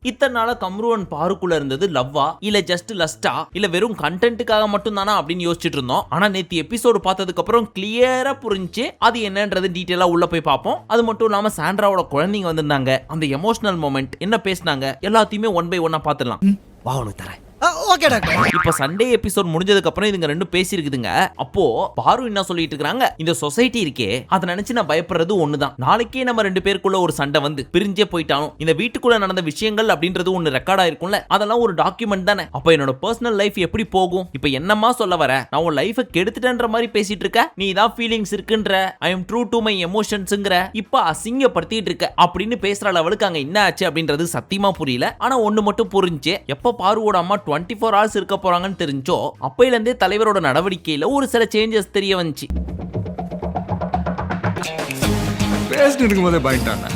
இத்தனை நாள கம்ருவன் பாருக்குள்ள இருந்தது லவ்வா இல்ல ஜஸ்ட் லஸ்டா இல்ல வெறும் கண்டென்ட்டுக்காக மட்டும் தானா அப்படின்னு யோசிச்சுட்டு இருந்தோம். ஆனா நேத்து எபிசோடு பார்த்ததுக்கு அப்புறம் கிளியரா புரிஞ்சு அது என்னன்றது டீடைலா உள்ள போய் பார்ப்போம். அது மட்டும் இல்லாம சாண்ட்ராவோட குழந்தைங்க வந்திருந்தாங்க, அந்த எமோஷனல் மொமெண்ட் என்ன பேசினாங்க எல்லாத்தையுமே ஒன் பை ஒன்னா பாத்துடலாம். வா உனக்கு தரேன். Okay doctor. இப்ப சண்டே எபிசோட் முடிஞ்சதுக்கு அப்புறம் இதுங்க ரெண்டும் பேசி இருக்குதுங்க. அப்போ பாரு என்ன சொல்லிட்டு இருக்காங்க, இந்த சொசைட்டி இருக்கே அதை நினைச்சு நான் பயப்படுறது ஒண்ணுதான். நாளைக்கே நம்ம ரெண்டு பேருக்குள்ள ஒரு சண்டை வந்து பிரிஞ்சே போயிட்டாலும் இந்த வீட்டுக்குள்ள நடந்த விஷயங்கள் அப்படின்றது ஒண்ணு ரெக்கார்ட் ஆயிருக்கும்ல, அதெல்லாம் ஒரு டாக்குமெண்ட் தானே. அப்ப என்னோட பர்சனல் லைஃப் எப்படி போகும்? இப்ப என்னமா சொல்ல வர? நான் உன் லைஃபை கெடுத்துட்டேன்ற மாதிரி பேசிட்டு இருக்க, நீ தான் ஃபீலிங்ஸ் இருக்குன்ற, I am true to my எமோஷன்ஸ்ங்கற, இப்ப அசிங்கப்படுத்திட்டு இருக்க அப்படின்னு பேசுற லெவலுக்கு அங்க என்ன ஆச்சு அப்படின்றது சத்தியமா புரியல. ஆனா ஒண்ணு மட்டும் புரிஞ்சு, எப்ப பாருவோட அம்மா 24 hours இருக்க போறாங்கன்னு தெரிஞ்சோ அப்பையில இருந்தே தலைவரோட நடவடிக்கையில ஒரு சில சேஞ்சஸ் தெரிய வந்துச்சு. பேசிட்டு இருக்கும்போதே பாயிண்டான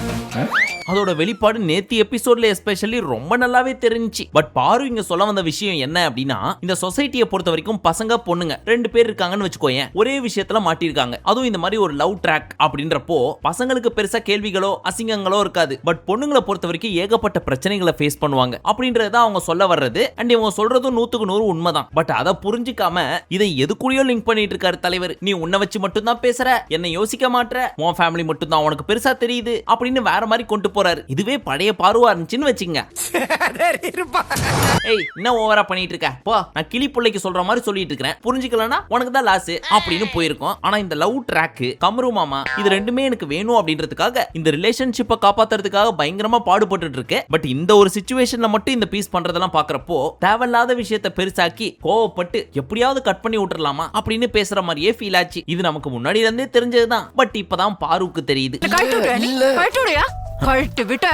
அதோட வெளிப்பாடு நேத்தி எபிசோட்ல எஸ்பெஷலி ரொம்ப நல்லாவே தெரிஞ்சுச்சு. பட் பாரு இங்க சொல்ல வந்த விஷயம் என்ன அப்படின்னா, இந்த சொசைட்டியை பொறுத்த வரைக்கும் பசங்க பொண்ணுங்க ரெண்டு பேர் இருக்காங்கன்னு வச்சுக்கோயேன், ஒரே விஷயத்துல மாட்டிருக்காங்க. அதுவும் இந்த மாதிரி ஒரு லவ் ட்ராக் அப்படின்றப்போ பசங்களுக்கு பெருசா கேள்விகளோ அசிங்கங்களோ இருக்காது. பட் பொண்ணுங்களை பொறுத்த வரைக்கும் ஏகப்பட்ட பிரச்சனைகளை ஃபேஸ் பண்ணுவாங்க அப்படின்றத அவங்க சொல்ல வர்றது. அண்ட் இவங்க சொல்றதும் 100% உண்மைதான். பட் அதை புரிஞ்சுக்காம இதை எதுக்குள்ளயோ லிங்க் பண்ணிட்டு இருக்காரு தலைவர். நீ உன்னை வச்சு மட்டும் தான் பேசுற, என்ன யோசிக்க மாட்ற, உன் ஃபேமிலி மட்டும் தான் உனக்கு பெருசா தெரியுது அப்படின்னு வேற மாதிரி கொண்டு போறாரு. இதுவே பழைய பார்வா இருந்துச்சுன்னு வச்சுங்க. ஏய் என்ன ஓவரா பண்ணிட்டு இருக்க, போ நான் கிளி பிள்ளைக்கு சொல்ற மாதிரி சொல்லிட்டு இருக்கேன், புரிஞ்சுக்கலனா உனக்கு தான் லாஸ் அப்படின்னு போயிருக்கோம். ஆனா இந்த லவ் ட்ராக் கம்ரு மாமா இது ரெண்டுமே எனக்கு வேணும் அப்படின்றதுக்காக இந்த ரிலேஷன்ஷிப்பை காப்பாத்துறதுக்காக பயங்கரமா பாடுபட்டு இருக்கு. பட் இந்த ஒரு சிச்சுவேஷன்ல மட்டும் இந்த பீஸ் பண்றதெல்லாம் பாக்குறப்போ தேவையில்லாத விஷயத்தை பெருசாக்கி கோவப்பட்டு எப்படியாவது கட் பண்ணி விட்டுறலாமா அப்படின்னு பேசுற மாதிரியே ஃபீல் ஆச்சு. இது நமக்கு முன்னாடி இருந்தே தெரிஞ்சதுதான். பட் இப்பதான் பாருக்கு தெரியுது. கழட்டு விட்ட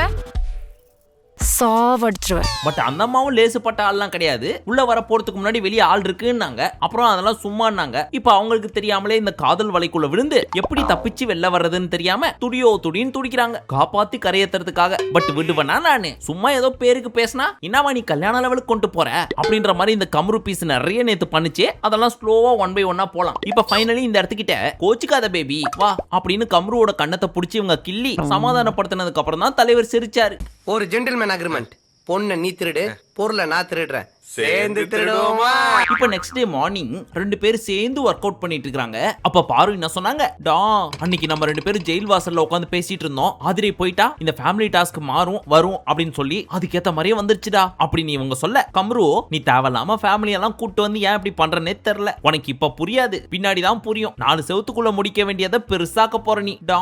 சாவடிச்சிருவேன். பட் அந்த அம்மாவும் லேசுப்பட்ட ஆள்லாம் கிடையாது. உள்ள வர போறதுக்கு முன்னாடி வெளியே ஆள் இருக்குன்னாங்க, அப்புறம் அதெல்லாம் சும்மானாங்க. இப்ப அவங்களுக்கு தெரியாமலே இந்த காதல் வலைக்குள்ள விழுந்து எப்படி தப்பிச்சு வெளில வர்றதுன்னு தெரியாம துடின்னு துடிக்கிறாங்க காப்பாத்தி கரையேத்துறதுக்காக. பட் விடுவனா நானு சும்மா ஏதோ பேருக்கு பேசினா என்னவா நீ கல்யாண லெவலுக்கு கொண்டு போற அப்படின்ற மாதிரி இந்த கம்ரு பீஸ் நிறைய நேத்து பண்ணுச்சு. அதெல்லாம் ஸ்லோவா ஒன் பை ஒன்னா போலாம். இப்ப ஃபைனலி இந்த இடத்துக்கிட்ட கோச்சுக்காத பேபி வா அப்படின்னு கம்ருவோட கண்ணத்தை புடிச்சு இவங்க கிள்ளி சமாதானப்படுத்தினதுக்கு அப்புறம் தான் தலைவர் சிரிச்சாரு. ஒரு ஜென்டில்மேன் அக்ரிமெண்ட். பொண்ணை நீ திருடு, பொருளை நான் திருடுறேன், சேர்ந்து திருடுவோமா? இப்ப நெக்ஸ்ட் டே மார்னிங் ரெண்டு பேரும் சேர்ந்து ஒர்க் அவுட் பண்ணிட்டு இருக்காங்க. அப்ப பாரு என்ன சொன்னாங்க, டா அன்னைக்கு நம்ம ரெண்டு பேரும் ஜெயில் வாசல்ல உட்காந்து பேசிட்டு இருந்தோம், ஆதிரை போயிட்டா இந்த ஃபேமிலி டாஸ்க் மாறும் வரும் அப்படின்னு சொல்லி அதுக்கேத்த மாதிரியே வந்துருச்சுடா அப்படின்னு இவங்க சொல்ல, கம்ரு நீ தேவையில்லாம ஃபேமிலி எல்லாம் கூட்டு வந்து ஏன் இப்படி பண்றனே தெரியல, உனக்கு இப்ப புரியாது பின்னாடி தான் புரியும், 4 செவத்துக்குள்ள முடிக்க வேண்டியதை பெருசாக்க போற நீ டா.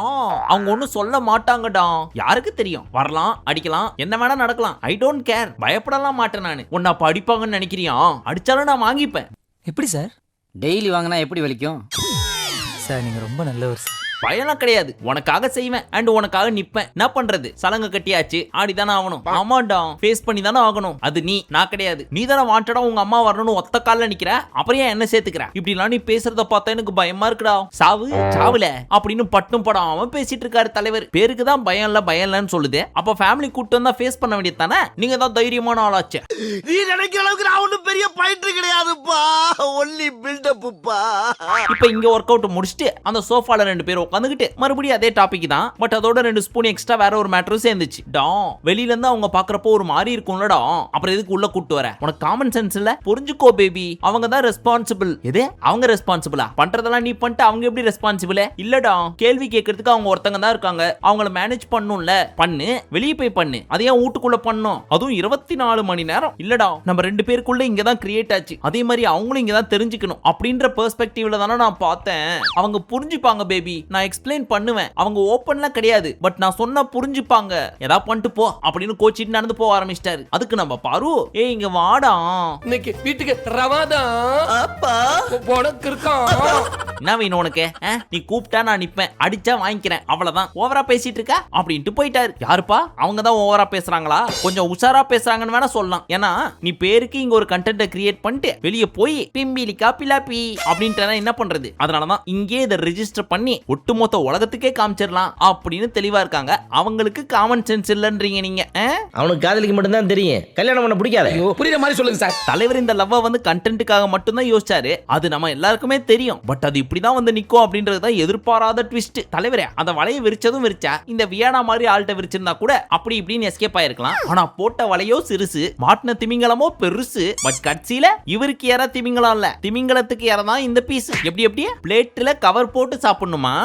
அவங்க ஒண்ணும் சொல்ல மாட்டாங்கடா, யாருக்கு தெரியும், வரலாம் அடிக்கலாம் என்ன வேணா நடக்கலாம், ஐ டோன்ட் கேர், பயப்படலாம் மாட்டேன் நானு. உன்னை அப்ப அடிப்பாங்க நினைக்கிறியா, அடிச்சாலும் நான் வாங்கிப்பேன். எப்படி சார் டெய்லி வாங்கினா எப்படி வலிக்கும் சார்? நீங்க ரொம்ப நல்லவர் சார். பயம்லாம் கிடையாது, உனக்காக செய்வேன் அண்ட் உனக்காக நிப்பேன். என்ன பண்றது, சலங்க கட்டியாச்சு ஆடிதானே ஆகணும். ஆமாண்டா ஃபேஸ் பண்ணி தானே ஆகணும். அது நீ, நான் கிடையாது. நீ தானே வாண்டடா உங்க அம்மா வரணும்னு ஒத்த கால்ல நிக்கிற, அப்புறம் ஏன் என்ன சேர்த்துக்கிற? இப்படிலாம் நீ பேசுறத பார்த்தா எனக்கு பயமா இருக்குடா. சாவு சாவுல அப்படின்னு பட்டும் படாம பேசிட்டு இருக்காரு தலைவர். பேருக்கு தான் பயம் இல்லன்னு சொல்லுது. அப்ப ஃபேமிலி கூட்டு வந்தா ஃபேஸ் பண்ண வேண்டியது தானே. நீங்க தான் தைரியமான ஆளாச்சு. நீ நினைக்கிற அளவுக்கு நான் ஒன்னும் பெரிய பாயிண்ட் கிடையாதுப்பா, ஒன்லி பில்டப்புப்பா. இப்ப இங்க ஒர்க் அவுட் முடிச்சுட்டு அந்த சோஃபால ரெண்டு பேரும் உட்காந்துக்கிட்டு மறுபடியும் அதே டாபிக் தான். பட் அதோட 2 ஸ்பூன் எக்ஸ்ட்ரா வேற ஒரு மேட்டரும் சேர்ந்துச்சு. டா வெளியில இருந்து அவங்க பாக்குறப்போ ஒரு மாதிரி இருக்கும்லடா, அப்புறம் எதுக்கு உள்ள கூட்டு வர? உனக்கு காமன் சென்ஸ் இல்ல? புரிஞ்சுக்கோ பேபி, அவங்க தான் ரெஸ்பான்சிபிள். எது அவங்க ரெஸ்பான்சிபிளா? பண்றதெல்லாம் நீ பண்ணிட்டு அவங்க எப்படி ரெஸ்பான்சிபிள்? இல்லடா, கேள்வி கேட்கறதுக்கு அவங்க ஒருத்தங்க தான் இருக்காங்க, அவங்கள மேனேஜ் பண்ணும்ல, பண்ணு, வெளியே போய் பண்ணு, அதையே வீட்டுக்குள்ள பண்ணும், அதுவும் 24 மணி நேரம் இல்லடா. நம்ம 2 பேருக்குள்ள இங்க தான் கிரியேட் ஆச்சு, அதே மாதிரி அவங்களும் இங்க தான் தெரிஞ்சுக்கணும் அப்படின்ற பெர்ஸ்பெக்டிவ்ல தானே நான் பார்த்தேன். அவங்க புரிஞ்சுப்பாங்க பேபி, நான் எக்ஸ்பிளைன் பண்ணுவேன், அவங்க ஓப்பன்லாம் கிடையாது, பட் நான் சொன்னா புரிஞ்சுப்பாங்க. ஏதா பண்ணிட்டு போ அப்படின்னு கோச்சிட்டு நடந்து போக ஆரம்பிச்சிட்டாரு. அதுக்கு நம்ம பாரு, ஏய் இங்க வாடா, இன்னைக்கு வீட்டுக்கு ரவாதான் அப்பா உனக்கு இருக்கான். என்ன வேணும் உனக்கு? நீ கூப்பிட்டா நான் நிப்பேன், அடிச்சா வாங்கிக்கிறேன், அவ்வளவுதான். ஓவரா பேசிட்டு இருக்க அப்படின்ட்டு போயிட்டாரு. யாருப்பா அவங்க தான் ஓவரா பேசுறாங்களா? கொஞ்சம் உஷாரா பேசுறாங்கன்னு வேணா சொல்லலாம். ஏன்னா நீ பேருக்கு இங்க ஒரு கண்டென்ட் கிரியேட் பண்ணிட்டு வெளியே போய் பிம்பிலிக்கா பிலாப்பி அப்படின்ட்டு என்ன பண்றது? அதனாலதான் இங்கே இதை ரெஜிஸ்டர் பண்ணி ஒட்டுமொத்த உலகத்துக்கே காமிச்சிடலாம் அப்படின்னு தெளிவா இருக்காங்க. அவங்களுக்கு காமன் சென்ஸ் இல்லன்றீங்க நீங்க. அவனுக்கு காதலிக்கு மட்டும்தான் தெரியும், கல்யாணம் பண்ண பிடிக்காத. புரியுற மாதிரி சொல்லுங்க சார். தலைவர் இந்த லவ்வ வந்து கண்டென்ட்டுக்காக மட்டும்தான் யோசிச்சாரு. அது நம்ம எல்லாருக்குமே தெரியும். பட் அது இப்படிதான் வந்து நிக்கும் அப்படின்றதுதான் எதிர்பாராத ட்விஸ்ட். தலைவரே, அந்த வலையை விரிச்சதும் விரிச்சா இந்த வியானா மாதிரி ஆள்கிட்ட விரிச்சிருந்தா கூட அப்படி இப்படின்னு எஸ்கேப் ஆயிருக்கலாம். ஆனா போட்ட வலையோ சிறுசு, மாட்டின திமிங்கலமோ பெருசு. பட் கட்சியில இவருக்கு ஏற திமிங்கலம் இல்ல, திமிங்கலத்துக்கு ஏறதான் இந்த பீஸ். எப்படி எப்படியே பிளேட்ல கவர் போட்டு சாப்பிடணுமா?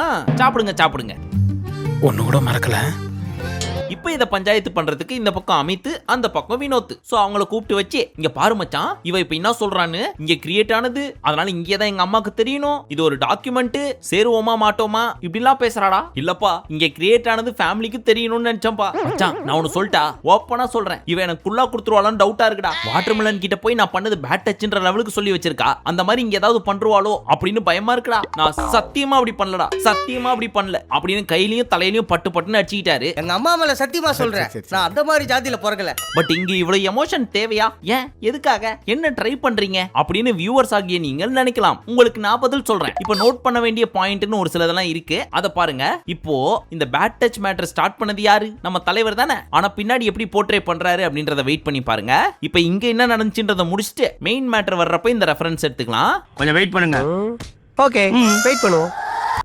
சாப்பிடுங்க சாப்பிடுங்க. ஒண்ணு கூட மறக்கல. இப்ப இத பஞ்சாயத்து பண்றதுக்கு இந்த பக்கம் அமித், அந்த பக்கம் வினோத். சோ அவங்கள கூப்பிட்டு வச்சு, இங்க பாரு மச்சான், இவ இப்ப என்ன சொல்றான்னு இங்க கிரியேட் ஆனது, அதனால இங்கே தான் எங்க அம்மாக்கு தெரியணும், இது ஒரு டாக்குமெண்ட், சேருவோமா மாட்டோமா இப்படிலாம் பேசுறாடா. இல்லப்பா, இங்க கிரியேட் ஆனது ஃபேமிலிக்கு தெரியணும்னு நினைச்சேன்ப்பா. மச்சான், நான் ஒன்னு சொல்லிட்டா, ஓப்பனா சொல்றேன், இவ எனக்கு குள்ளா கொடுத்துருவாளான்னு டவுட்டா இருக்குடா. வாட்டர்மெலன் கிட்ட போய் நான் பண்ணது பேட் டச்ன்ற லெவலுக்கு சொல்லி வச்சிருக்கா. அந்த மாதிரி இங்க ஏதாவது பண்றுவாளோ அப்படின்னு பயமா இருக்குடா. நான் சத்தியமா அப்படி பண்ணலடா, சத்தியமா அப்படி பண்ணல அப்படின்னு கையிலயும் தலையிலயும் பட்டு பட்டுன்னு அடிச்சுக்கிட்டாரு. எங்க அம்மா மேல சத்தியமா சொல்றேன், நான் அந்த மாதிரி ஜாதியில பிறக்கல. பட் இங்க இவ்வளவு எமோஷன் தேவையா? ஏன், எதுக்காக, என்ன ட்ரை பண்றீங்க அப்படின்னு வியூவர்ஸ் ஆகிய நீங்கள் நினைக்கலாம். உங்களுக்கு நான் பதில் சொல்றேன். இப்போ நோட் பண்ண வேண்டிய பாயிண்ட்னு ஒரு சிலதெல்லாம் இருக்கு, அத பாருங்க. இப்போ இந்த பேட் டச் மேட்டர் ஸ்டார்ட் பண்ணது யாரு? நம்ம தலைவர் தானே. ஆனா பின்னாடி எப்படி போர்ட்ரே பண்றாரு அப்படின்றத வெயிட் பண்ணி பாருங்க. இப்போ இங்க என்ன நடந்துச்சுன்றத முடிச்சிட்டு மெயின் மேட்டர் வர்றப்ப இந்த ரெஃபரன்ஸ் எடுத்துக்கலாம். கொஞ்சம் வெயிட் பண்ணுங்க. ஓகே, வெயிட் பண்ணுவோம்.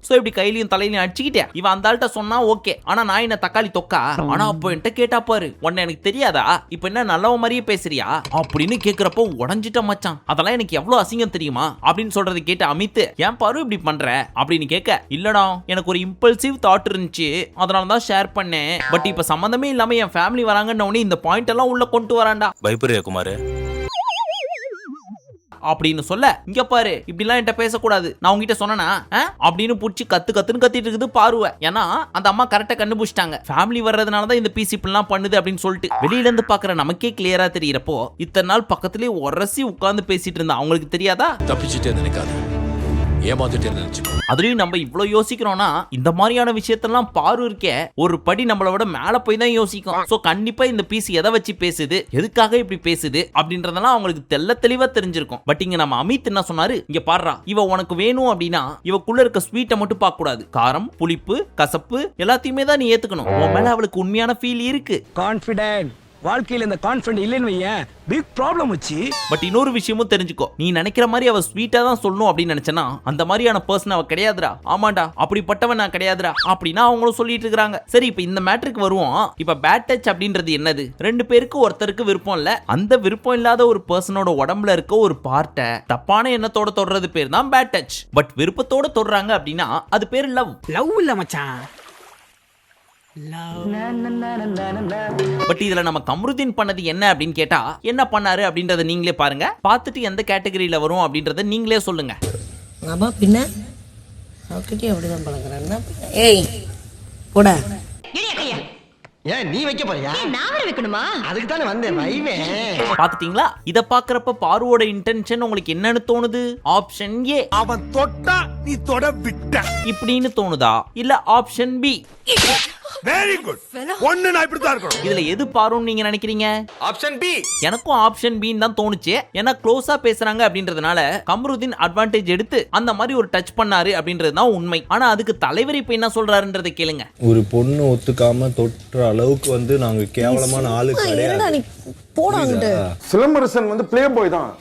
சோ இப்படி கையிலையும் தலையிலையும் அடிச்சுக்கிட்டே இவன் அந்த ஆள்கிட்ட சொன்னா ஓகே, ஆனா நான் என்ன தக்காளி தொக்கா? ஆனா அப்போ என்கிட்ட கேட்டா பாரு, உன்னை எனக்கு தெரியாதா, இப்ப என்ன நல்லவ மாதிரியே பேசுறியா அப்படின்னு கேக்குறப்போ உடஞ்சிட்ட மச்சான். அதெல்லாம் எனக்கு எவ்வளவு அசிங்கம் தெரியுமா அப்படின்னு சொல்றது கேட்ட அமித், ஏன் பாரு இப்படி பண்ற அப்படின்னு கேட்க, இல்லடா எனக்கு ஒரு இம்பல்சிவ் தாட் இருந்துச்சு, அதனால தான் ஷேர் பண்ணேன். பட் இப்ப சம்பந்தமே இல்லாம என் ஃபேமிலி வராங்கன்னு உடனே இந்த பாயிண்ட் எல்லாம் உள்ள கொண்டு வரான்டா. பயப்படுறியா குமார் அப்படின்னு சொல்ல, இங்க பாரு இப்படிலாம் என்கிட்ட பேசக்கூடாது, நான் உங்ககிட்ட சொன்னா அப்படின்னு புடிச்சு கத்துன்னு கத்திட்டு இருக்குது பாருவ. ஏன்னா அந்த அம்மா கரெக்டா கண்டுபிடிச்சிட்டாங்க, ஃபேமிலி வர்றதுனாலதான் இந்த பீஸ் இப்படிலாம் பண்ணுது அப்படின்னு சொல்லிட்டு. வெளியில இருந்து பாக்குற நமக்கே கிளியரா தெரியறப்போ இத்தனை நாள் பக்கத்திலே உரசி உட்கார்ந்து பேசிட்டு இருந்தா அவங்களுக்கு தெரியாதா? தப்பிச்சுட்டே நினைக்காத, ஏமாத்திட்டே நினைச்சுக்கோ. அதுலயும் நம்ம இவ்வளவு யோசிக்கிறோம்னா இந்த மாதிரியான விஷயத்தெல்லாம் பாரு இருக்கே ஒரு படி நம்மள விட மேல போய் தான் யோசிக்கும். சோ கண்டிப்பா இந்த பீஸ் எதை வச்சு பேசுது, எதுக்காக இப்படி பேசுது அப்படின்றதெல்லாம் அவங்களுக்கு தெளிவா தெரிஞ்சிருக்கும். பட் இங்க நம்ம அமித் என்ன சொன்னாரு, இங்க பாடுறா, இவ உனக்கு வேணும் அப்படின்னா இவக்குள்ள இருக்க ஸ்வீட்டை மட்டும் பார்க்க கூடாது, காரம் புளிப்பு கசப்பு எல்லாத்தையுமே தான் நீ ஏத்துக்கணும். உன் மேல அவளுக்கு உண்மையான ஃபீல் இருக்கு. கான்ஃபிடென்ட் வாழ்க்கையில இந்த கான்ஃபிடென்ட் இல்லைன்னு வையேன், பிக் ப்ராப்ளம் வச்சு. பட் இன்னொரு விஷயமும் தெரிஞ்சுக்கோ, நீ நினைக்கிற மாதிரி அவ ஸ்வீட்டா தான் சொல்லணும் அப்படின்னு நினைச்சனா அந்த மாதிரியான பர்சன் அவ கிடையாதுடா. ஆமாண்டா, அப்படிப்பட்டவன் நான் கிடையாதுடா அப்படின்னா அவங்களும் சொல்லிட்டு இருக்காங்க. சரி, இப்ப இந்த மேட்டருக்கு வருவோம். இப்ப பேட் டச் அப்படின்றது என்னது? ரெண்டு பேருக்கு ஒருத்தருக்கு விருப்பம் இல்ல, அந்த விருப்பம் இல்லாத ஒரு பர்சனோட உடம்புல இருக்க ஒரு பார்ட்டை தப்பான எண்ணத்தோட தொடுறது பேர் தான் பேட் டச். பட் விருப்பத்தோட தொடுறாங்க அப்படின்னா அது பேர் லவ். லவ் இல்ல மச்சான். பட் இதுல நம்ம கம்ருதீன் பண்ணது என்ன அப்படின்னு கேட்டா, என்ன பண்ணாரு அப்படின்றத நீங்களே பாருங்க, பார்த்துட்டு எந்த கேட்டகரியில வரும் அப்படின்றத நீங்களே சொல்லுங்க. அப்பா பின்ன அவகிட்டே அப்படிதான் பழகுறான்னா, ஏய் போட. ஏன் நீ வைக்க போறியா? நான் வைக்கணுமா? அதுக்கு தானே வந்தேன், வைவேன். பாத்துட்டீங்களா? இத பாக்குறப்ப பாருவோட இன்டென்ஷன் உங்களுக்கு என்னன்னு தோணுது? ஆப்ஷன் ஏ, அவன் தொட்டா நீ தொட விட்ட இப்படின்னு தோணுதா? இல்ல ஆப்ஷன் பி, வெரி குட், ஒண்ணு நான் இப்படி தான் இருக்கணும். இதுல எது பாருன்னு நீங்க நினைக்கிறீங்க? Option B. எனக்கும் ஆப்ஷன் பி தான் தோணுச்சு. ஏன்னா க்ளோஸா பேசுறாங்க அப்படின்றதுனால கம்ருதீன் அட்வான்டேஜ் எடுத்து அந்த மாதிரி ஒரு டச் பண்ணாரு அப்படின்றது தான் உண்மை. ஆனா அதுக்கு தலைவர் இப்ப என்ன சொல்றாருன்றதை கேளுங்க. ஒரு பொண்ணு ஒத்துக்காம தொற்ற அளவுக்கு வந்து நாங்க கேவலமான ஆளு கிடையாது. சிலம்பரசன் வந்து பிளே பாய் தான்,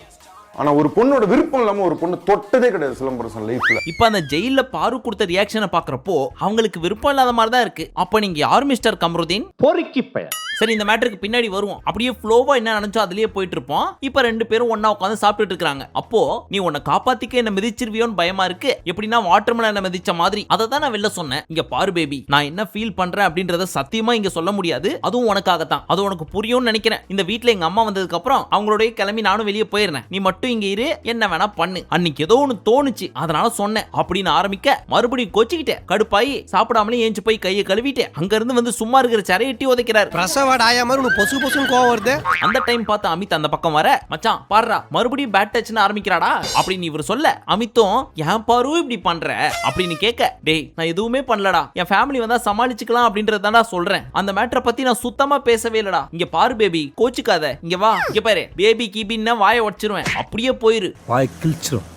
ஆனா ஒரு பொண்ணோட விருப்பம் இல்லாம ஒரு பொண்ணு தொட்டதே கிடையாது சிலம்பரசன் லைஃப்ல. இப்ப அந்த ஜெயில பாரு கொடுத்த ரியாக்ஷனை பாக்குறப்போ அவங்களுக்கு விருப்பம் இல்லாத மாதிரி தான் இருக்கு. அப்ப நீங்க யார் மிஸ்டர் கம்ருதீன்? பொறுக்கி பைய. சரி, இந்த மேட்டருக்கு பின்னாடி வருவோம். அப்படியே ஃப்ளோவா என்ன நினைச்சோ அதுலயே போயிட்டு இருப்போம். இப்ப ரெண்டு பேரும் ஒண்ணா உட்காந்து சாப்பிட்டுட்டு இருக்காங்க. அப்போ நீ உன்னை காப்பாத்திக்க என்ன மிதிச்சிருவியோன்னு பயமா இருக்கு, எப்படின்னா வாட்டர்மெலன் மிதிச்ச மாதிரி. அதை தான் நான் வெளில சொன்னேன். இங்க பாரு பேபி, நான் என்ன ஃபீல் பண்றேன் அப்படின்றத சத்தியமா இங்க சொல்ல முடியாது, அதுவும் உனக்காகத்தான். அது உனக்கு புரியும்னு நினைக்கிறேன். இந்த வீட்டுல எங்க அம்மா வந்ததுக்கு அப்புறம் அவங்களோட கிளம்பி நானும் வெளியே போயிருந்தேன். நீ மட்டும் இங்க இரு, என்ன வேணா பண்ணு. அன்னைக்கு ஏதோ ஒன்னு தோணுச்சு, அதனால சொன்னேன் அப்படின்னு ஆரம்பிக்க மறுபடியும் கோச்சிக்கிட்டே கடுப்பாயி சாப்பிடாமலே ஏஞ்சு போய் கையை கழுவிட்டு அங்க இருந்து வந்து சும்மா இருக்கிற சரையட்டி உதைக்கிறாரு. பிரசவ டாயா மாதிரி பொசு பொசுன்னு கோவம் வருது. அந்த டைம் பார்த்து அமித் அந்த பக்கம் வர, மச்சான் பாருடா மறுபடியும் பேட் டச்னு ஆரம்பிக்கிறாடா அப்படின்னு இவர் சொல்ல, அமித்தும் ஏன் பாரு இப்படி பண்ற அப்படின்னு கேட்க, டேய் நான் எதுவுமே பண்ணலடா, என் ஃபேமிலி வந்தா சமாளிச்சுக்கலாம் அப்படின்றதாடா சொல்றேன், அந்த மேட்டரை பத்தி நான் சுத்தமா பேசவே இல்லடா. இங்க பாரு பேபி, கோச்சுக்காத, இங்க வா, இங்க பாரு பேபி கீபின்னா வாயை உடைச்சிருவேன், அப்படியே போயிரு. வாய் கிழிச்சிரும்.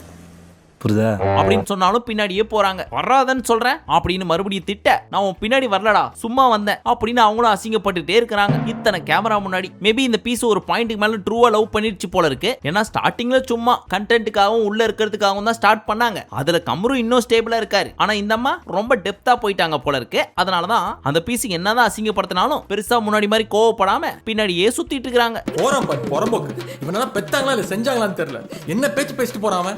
புரியுதா? அப்படின்னு சொன்னாலும் பின்னாடியே போறாங்க. வராதன்னு சொல்றேன் அப்படின்னு மறுபடியும் திட்ட, நான் உன் பின்னாடி வரலடா சும்மா வந்தேன் அப்படின்னு அவங்களும் அசிங்கப்பட்டுட்டே இருக்கிறாங்க. இத்தனை கேமரா முன்னாடி. மேபி இந்த பீஸ் ஒரு பாயிண்ட்டுக்கு மேல ட்ரூவா லவ் பண்ணிருச்சு போல இருக்கு. ஏன்னா ஸ்டார்டிங்ல சும்மா கண்டென்ட்டுக்காகவும் உள்ள இருக்கிறதுக்காகவும் தான் ஸ்டார்ட் பண்ணாங்க. அதுல கமரு இன்னும் ஸ்டேபிளா இருக்காரு. ஆனா இந்த அம்மா ரொம்ப டெப்தா போயிட்டாங்க போல இருக்கு. அதனாலதான் அந்த பீஸ் என்னதான் அசிங்கப்படுத்தினாலும் பெருசா முன்னாடி மாதிரி கோவப்படாம பின்னாடியே சுத்திட்டு இருக்காங்க. போறான் பாரு புறம்போக்கு. இவனெல்லாம் பெத்தாங்களா இல்ல செஞ்சாங்களான்னு தெரியல. என்ன பேச்சு பேசிட்டு போறான் அவன்.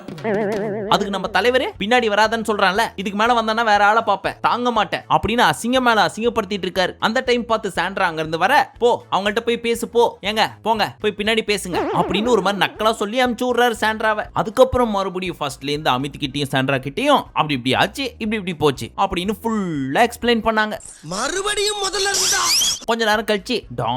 அதுக்கு நம்ம தலைவரே பின்னாடி வராதன்னு சொல்றான்ல, இதுக்கு மேல வந்தானா வேற ஆளை பாப்பேன், தாங்க மாட்டேன் அப்படின்னு அசிங்க மேல அசிங்கப்படுத்திட்டு இருக்காரு. அந்த டைம் பார்த்து சாண்ட்ரா அங்க இருந்து வர, போ அவங்கள்ட்ட போய் பேசு, போ ஏங்க போங்க போய் பின்னாடி பேசுங்க அப்படின்னு ஒரு மாதிரி நக்கலா சொல்லி அனுப்பிச்சு விடுறாரு சாண்ட்ராவை. அதுக்கப்புறம் மறுபடியும் ஃபர்ஸ்ட்ல இருந்து அமித் கிட்டயும் சாண்ட்ரா கிட்டயும் அப்படி இப்படி ஆச்சு, இப்படி போச்சு அப்படின்னு ஃபுல்லா எக்ஸ்பிளைன் பண்ணாங்க. மறுபடியும் முதல்ல இருந்தா கொஞ்ச நேரம் கழிச்சு டா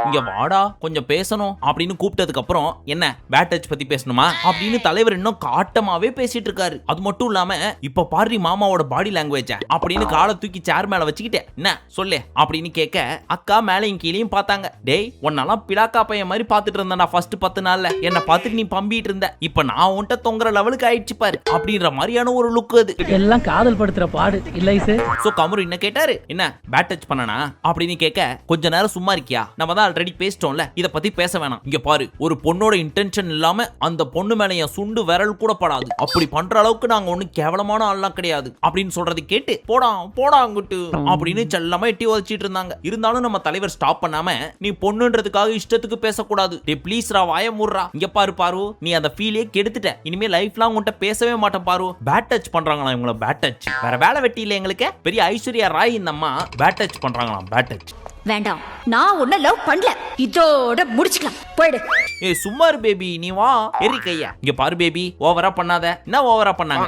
இங்க வாடா கொஞ்சம் பேசணும் அப்படின்னு கூப்பிட்டதுக்கு அப்புறம், என்ன பேட் டச் பத்தி பேசணுமா அப்படின்னு தலைவர் இன்னும் காட்டமாவே பேசிட்டு இருக்காரு. அது மட்டும் இல்லாம இப்ப பாரு மாமாவோட பாடி லாங்குவேஜ் அப்படின்னு காலை தூக்கி சேர் மேல வச்சுக்கிட்டு என்ன சொல்லு அப்படின்னு கேட்க, அக்கா மேலையும் கீழையும் பார்த்தாங்க. டேய் உன்னாலாம் பிளாக்கா பையன் மாதிரி பாத்துட்டு இருந்தேன்டா ஃபர்ஸ்ட் 10 நாள்ல, என்ன பார்த்துட்டு நீ பம்பிட்டு இருந்த, இப்ப நான் உன்ட்ட தொங்குற லெவலுக்கு ஆயிடுச்சு பாரு அப்படின்ற மாதிரியான ஒரு லுக் அது. எல்லாம் காதல் படுத்துற பாடு இல்லை சார். சோ கமரு என்ன கேட்டாரு, என்ன பேட் டச் பண்ணனா அப்படின்னு கேட்க, கொஞ்ச நேரம் சும்மா இருக்கியா, நம்ம தான் ஆல்ரெடி பேசிட்டோம்ல, இத பத்தி பேச வேணாம். இங்க பாரு ஒரு பொண்ணோட இன்டென்ஷன் இல்லாம அந்த பொண்ணு மேல என் சுண்டு விரல் கூட படாது, அப்படி பண்ற அளவுக்கு நாங்க ஒண்ணு கேவலமான ஆள்லாம் கிடையாது அப்படின்னு சொல்றது கேட்டு, போடா போடா அங்கிட்டு அப்படின்னு செல்லமா எட்டி வச்சிட்டு இருந்தாங்க. இருந்தாலும் நம்ம தலைவர் ஸ்டாப் பண்ணாம, நீ பொண்ணுன்றதுக்காக இஷ்டத்துக்கு பேசக்கூடாது, டே ப்ளீஸ் ரா வாய மூடுறா, இங்க பாரு பாரு நீ அந்த ஃபீலே கெடுத்துட்ட, இனிமே லைஃப்லாம் உன்கிட்ட பேசவே மாட்டேன் பாரு. பேட் டச் பண்றாங்களா இவங்கள, பேட் டச் வேற வேலை வெட்டி இல்ல எங்களுக்கு, பெரிய ஐஸ்வர்யா ராய் இந்த அம்மா பேட் டச் பண்றாங்களாம். பேட் டச் வேண்டாம், நான் உன்ன லவ் பண்ணல, இதோட முடிச்சுக்கலாம், போயிடு. ஏ சும்மா இரு பேபி, நீ வா எரி கையா. இங்க பாரு பேபி, ஓவரா பண்ணாத. என்ன ஓவரா பண்ணாங்க,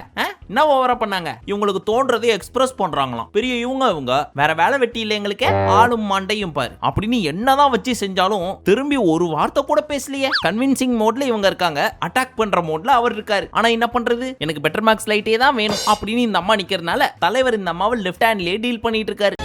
என்ன ஓவரா பண்ணாங்க, இவங்களுக்கு தோன்றதை எக்ஸ்பிரஸ் பண்றாங்களாம். பெரிய இவங்க வேற வேலை வெட்டி இல்ல எங்களுக்கு, ஆளும் மண்டையும் பாரு அப்படின்னு என்னதான் வச்சு செஞ்சாலும் திரும்பி ஒரு வார்த்தை கூட பேசலையே. கன்வின்சிங் மோட்ல இவங்க இருக்காங்க, அட்டாக் பண்ற மோட்ல அவர் இருக்காரு. ஆனா என்ன பண்றது, எனக்கு பெட்டர் மார்க்ஸ் லைட்டே தான் வேணும் அப்படின்னு இந்த அம்மா நிக்கிறதுனால தலைவர் இந்த அம்மாவை லெஃப்ட் ஹேண்ட்லயே டீல் பண்ணிட்டு இருக்காரு.